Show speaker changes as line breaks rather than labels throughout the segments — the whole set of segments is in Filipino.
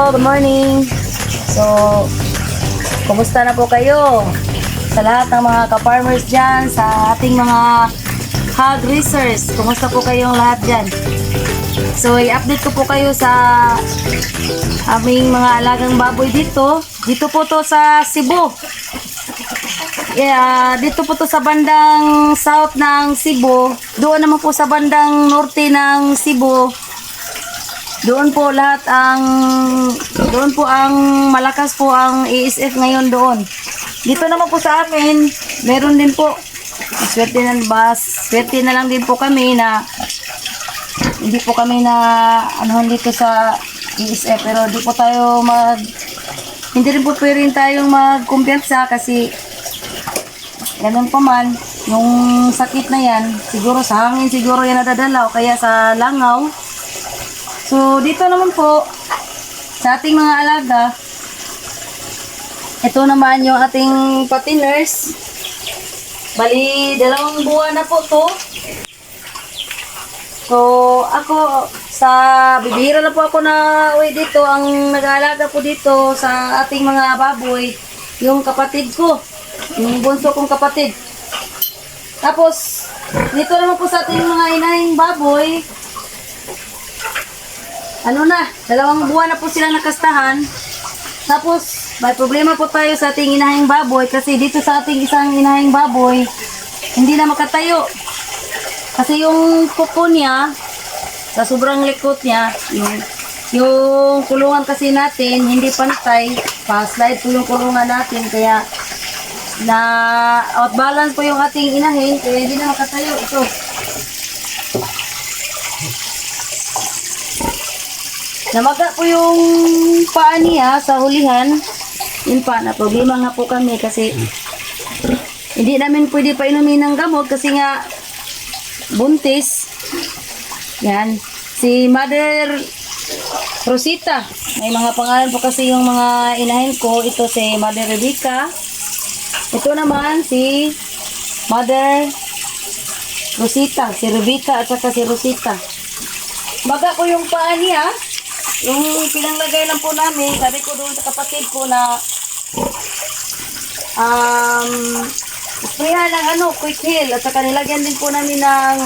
Good morning. So, kumusta na po kayo? Sa lahat ng mga ka-farmers dyan, sa ating mga hog raisers, kumusta po kayong lahat dyan? So, i-update ko po kayo sa aming mga alagang baboy dito. Dito po to sa Cebu. Yeah, dito po to sa bandang south ng Cebu. Doon naman po sa bandang norte ng Cebu. Doon po ang malakas po ang ASF ngayon doon. Dito naman po sa amin, meron din po. Swerte na lang din po kami na hindi po kami na anuhan dito sa ASF, pero hindi rin po pwede tayong magkumpiyansa kasi ganun pa man, yung sakit na yan, siguro sa hangin siguro yan nadadala o kaya sa langaw. So, dito naman po, sa ating mga alaga, ito naman yung ating patiners. Bali, 2 buwan na po to. So, ako, bibihira na po ako na uwi dito. Ang nag-aalaga po dito sa ating mga baboy, yung kapatid ko, yung bunso kong kapatid. Tapos, dito naman po sa ating mga inahing baboy, 2 buwan na po silang nakastahan. Tapos, may problema po tayo sa ating inahing baboy kasi dito sa ating isang inahing baboy, hindi na makatayo. Kasi yung kuko niya, sa sobrang likot niya, yung kulungan kasi natin, hindi pantay. Pa-slide po yung kulungan natin, kaya na outbalance po yung ating inahin, kaya hindi na makatayo. Ito. Namaga po yung paa niya sa hulihan. Yun pa, na problema nga po kami kasi hindi namin pwede pa inumin ng gamot kasi nga buntis. Yan. Si Mother Rosita. May mga pangalan po kasi yung mga inahin ko. Ito si Mother Rebecca. Ito naman si Mother Rosita. Si Rebecca at saka si Rosita. Maga po yung paa niya. Yung pinanglagay lang po namin, sabi ko doon sa kapatid ko na sprayan ng quick heal at saka nilagyan din po namin ng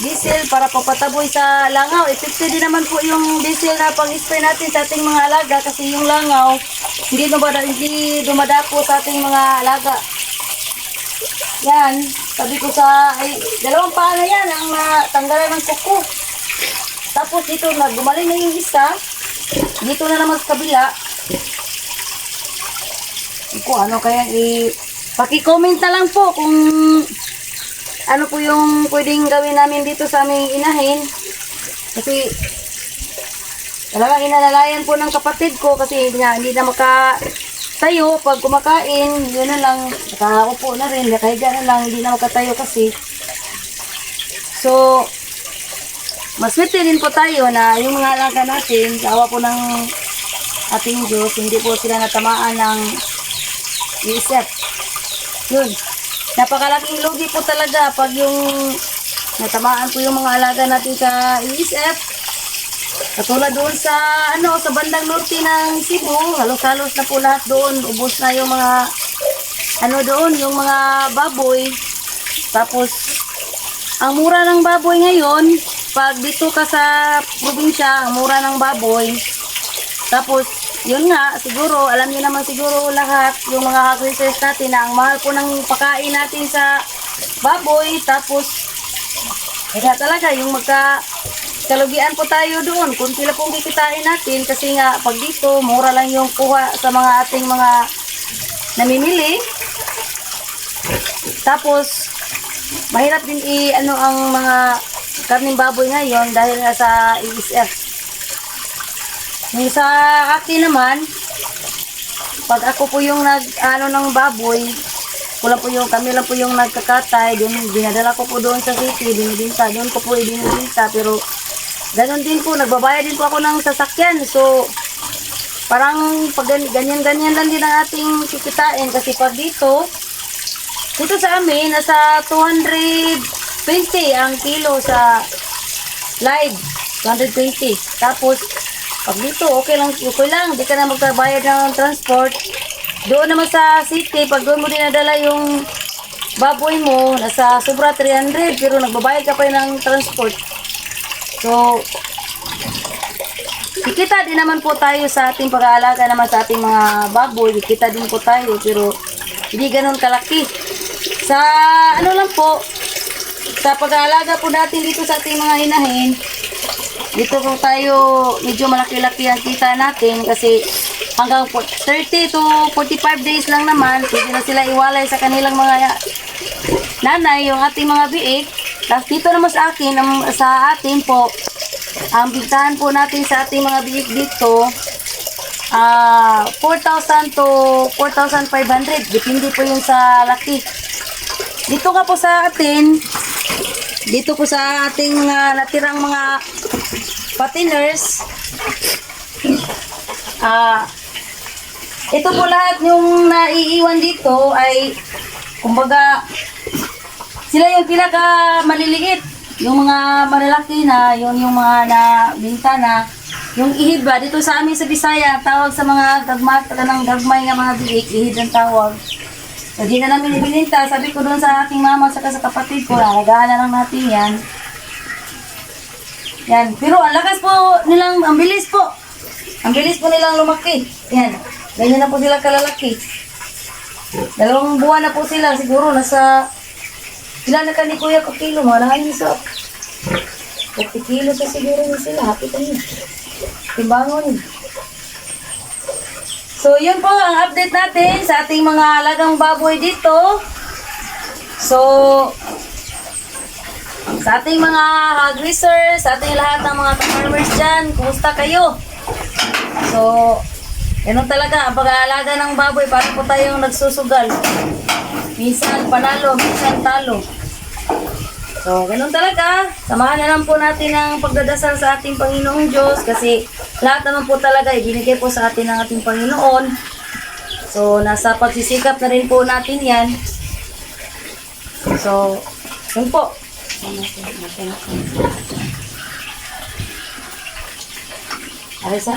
diesel para papataboy sa langaw. Effective din naman po yung diesel na pang-spray natin sa ating mga alaga kasi yung langaw hindi dumadapo sa ating mga alaga. Yan, sabi ko dalawang paa na yan ang natanggalan ng kuko. Tapos dito gumaling na yung isa. Dito na naman sa kabila. Ano kaya paki-comment na lang po kung ano po yung pwedeng gawin namin dito sa aming inahin. Kasi talagang inalalayan po ng kapatid ko kasi hindi na makatayo pag kumakain. Yun na lang, nakaupo na rin, nakahiga na lang, hindi na makatayo kasi. So, maswerte din po tayo na yung mga alaga natin, sa awa po ng ating Diyos, hindi po sila natamaan ng USF. Yun. Napakalaking lugi po talaga pag yung natamaan po yung mga alaga natin sa USF. Katulad doon sa sa bandang norte ng Cebu, halos-halos na po lahat doon. Ubos na yung mga doon, yung mga baboy. Tapos ang mura ng baboy ngayon, pag dito ka sa probinsya, ang mura ng baboy. Tapos yun nga, siguro, alam niyo naman siguro lahat, yung mga research natin na ang mahal po ng pagkain natin sa baboy. Tapos kaya talaga yung kalugian po tayo doon, kung sila pong kikitain natin, kasi nga pag dito mura lang yung kuha sa mga ating mga namimili. Tapos mahirap din ang mga karning baboy ngayon dahil nga sa ESF. Yung sa akin naman, pag ako po yung ng baboy, kami lang po yung nagkakatay, dinadala ko po doon sa city, binibinta, doon ko po ibinibinta, pero ganon din po, nagbabayad din po ako ng sasakyan. So, parang pag ganyan-ganyan lang din ang ating kikitain. Kasi pag dito sa amin, nasa 220 ang kilo sa live. 220. Tapos, pag dito, okay lang. Di ka na magbabayad ng transport. Doon naman sa city, pag doon mo dinadala yung baboy mo, nasa sobra 300, pero nagbabayad ka pa ng transport. So, kikita din naman po tayo sa ating pag-aalaga naman sa ating mga baboy. Kikita din po tayo, pero hindi ganun kalaki. Sa lang po, sa pag-aalaga po natin dito sa ating mga inahin, dito po tayo medyo malaki-laki ang kita natin kasi hanggang 30 to 45 days lang naman, pwede na sila iwalay sa kanilang mga nanay, yung ating mga biik. Tapos dito naman sa atin po, ang bigtahan po natin sa ating mga biik dito, 4,000 to 4,500. Depende po yun sa laki. Dito ka po sa atin, dito po sa ating mga natirang mga patiners, ito po lahat yung naiiwan dito ay, kumbaga, sila yung pinaka maliliit. Yung mga malalaki na, yung mga nabinta na, yung ihid ba, dito sa amin sa Bisaya, tawag sa mga gagmay nga mga biik, ihid ang tawag. So, di na namin ibininta. Sabi ko doon sa aking mama saka sa kapatid ko, alagaan na lang natin yan. Yan. Pero ang lakas po nilang, ang bilis po. Ang bilis po nilang lumaki. Yan. Ganyan na po sila kalalaki. 2 buwan na po sila. Siguro nasa, sila na ka ni Kuya ko kilo. Mga nakain sa 50 kilo sa siguro na sila. Hapit na yun. Timbangon. So, yun po ang update natin sa ating mga alagang baboy dito. So, sa ating mga hog-raisers, sa ating lahat ng mga farmers dyan, kumusta kayo? So, ganun talaga, ang pag-aalaga ng baboy, parang po tayong nagsusugal. Minsan panalo, minsan talo. So, ganun talaga. Samahan na lang po natin ang pagdadasal sa ating Panginoong Diyos kasi lahat naman po talaga ibinigay po sa atin ng ating Panginoon. So, nasa pagsisikap na rin po natin yan. So, yun po. Arisa.